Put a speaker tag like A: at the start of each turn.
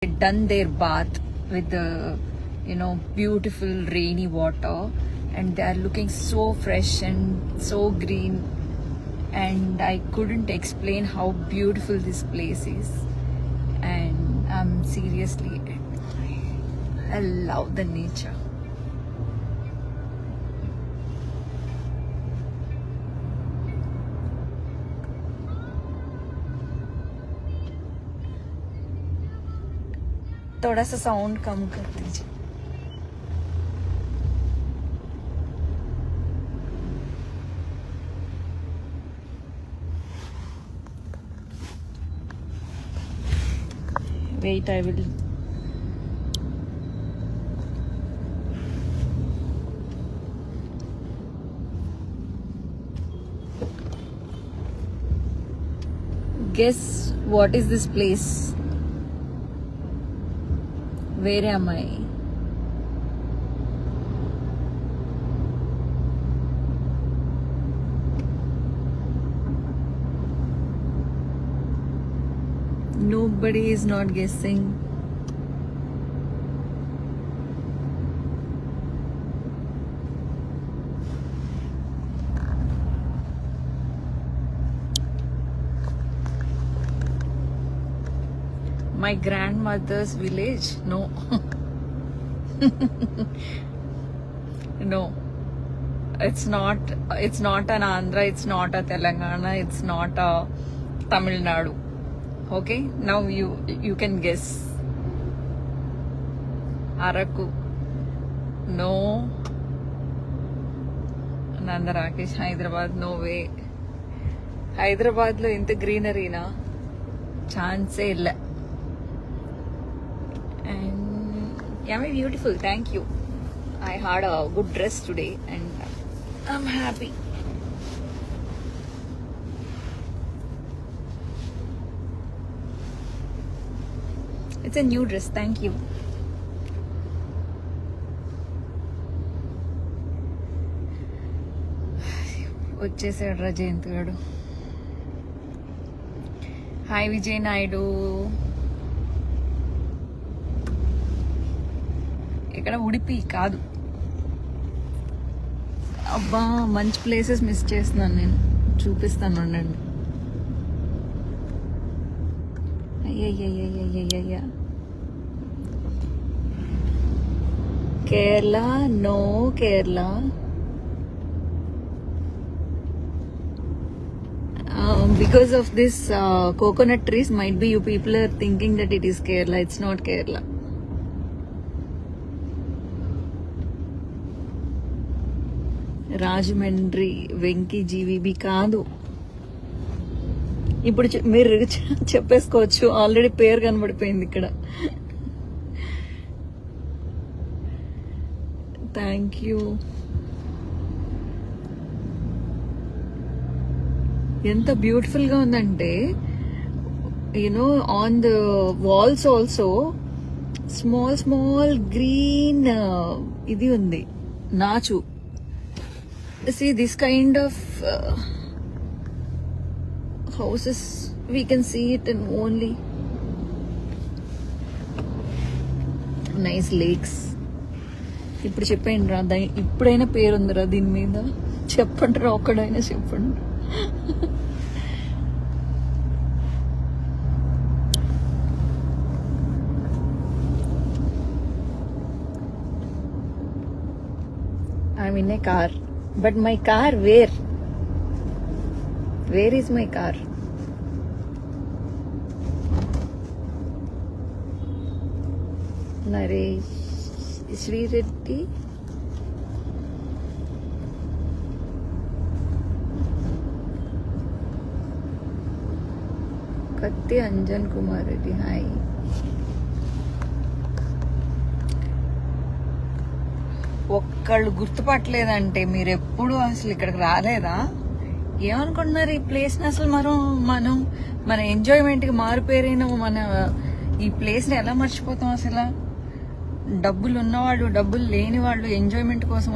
A: done their bath with the beautiful rainy water, and they are looking so fresh and so green, and I couldn't explain how beautiful this place is. And seriously, I love the nature. थोड़ा सा sound कम कर दीजिए. Wait, I will. Guess what is this place? Where am I? Nobody is not guessing. My grandmother's village? No. No. It's not an Andhra, it's not a Telangana, it's not a Tamil Nadu. Okay? Now you can guess. Araku. No. Nanda Rakesh, Hyderabad, no way. Hyderabad lo inta greenery na chance illa. Yeah, my beautiful, thank you. I had a good dress today and I'm happy. It's a new dress, thank you. వచ్చేసాడు రా జయంత్ గారు. Hi Vijay Naidu. ఇక్కడ ఉడిపి కాదు. అబ్బా, మంచి places miss చేస్తున్నాను నేను. చూపిస్తాను ఉండండి. అయ్యయ్యయ్యయ్యయ్యయ్య. Kerala, no Kerala. Because of this coconut trees, might be you people are thinking that it is Kerala. It's not Kerala. Rajahmundry, Venky, GVB కాదు. ఇప్పుడు మీరు చెప్పేసుకోవచ్చు, ఆల్రెడీ పేరు కనబడిపోయింది ఇక్కడ. Thank you. ఎంత బ్యూటిఫుల్ గా ఉందంటే, on the walls also small green ఇది ఉంది, నాచు. See this kind of houses, we can see it in only nice lakes. ఇప్పుడు చెప్పండి రా, ఇప్పుడైనా పేరుందిరా దీని మీద? చెప్పండి రా, ఒక్కడైనా చెప్పండి. I'm in a car. But my car, where? Where is my car? Naresh, Sri Reddy. Katti Anjan Kumar Reddy, hi. ఒక్కళ్ళు గుర్తుపట్టలేదంటే మీరు ఎప్పుడు అసలు ఇక్కడికి రాలేదా? ఏమనుకుంటున్నారు ఈ ప్లేస్ ని? అసలు మన ఎంజాయ్మెంట్ కి మారిపోయిన మన ఈ ప్లేస్ ని ఎలా మర్చిపోతాం? అసలు డబ్బులు ఉన్నవాళ్ళు, డబ్బులు లేని వాళ్ళు ఎంజాయ్మెంట్ కోసం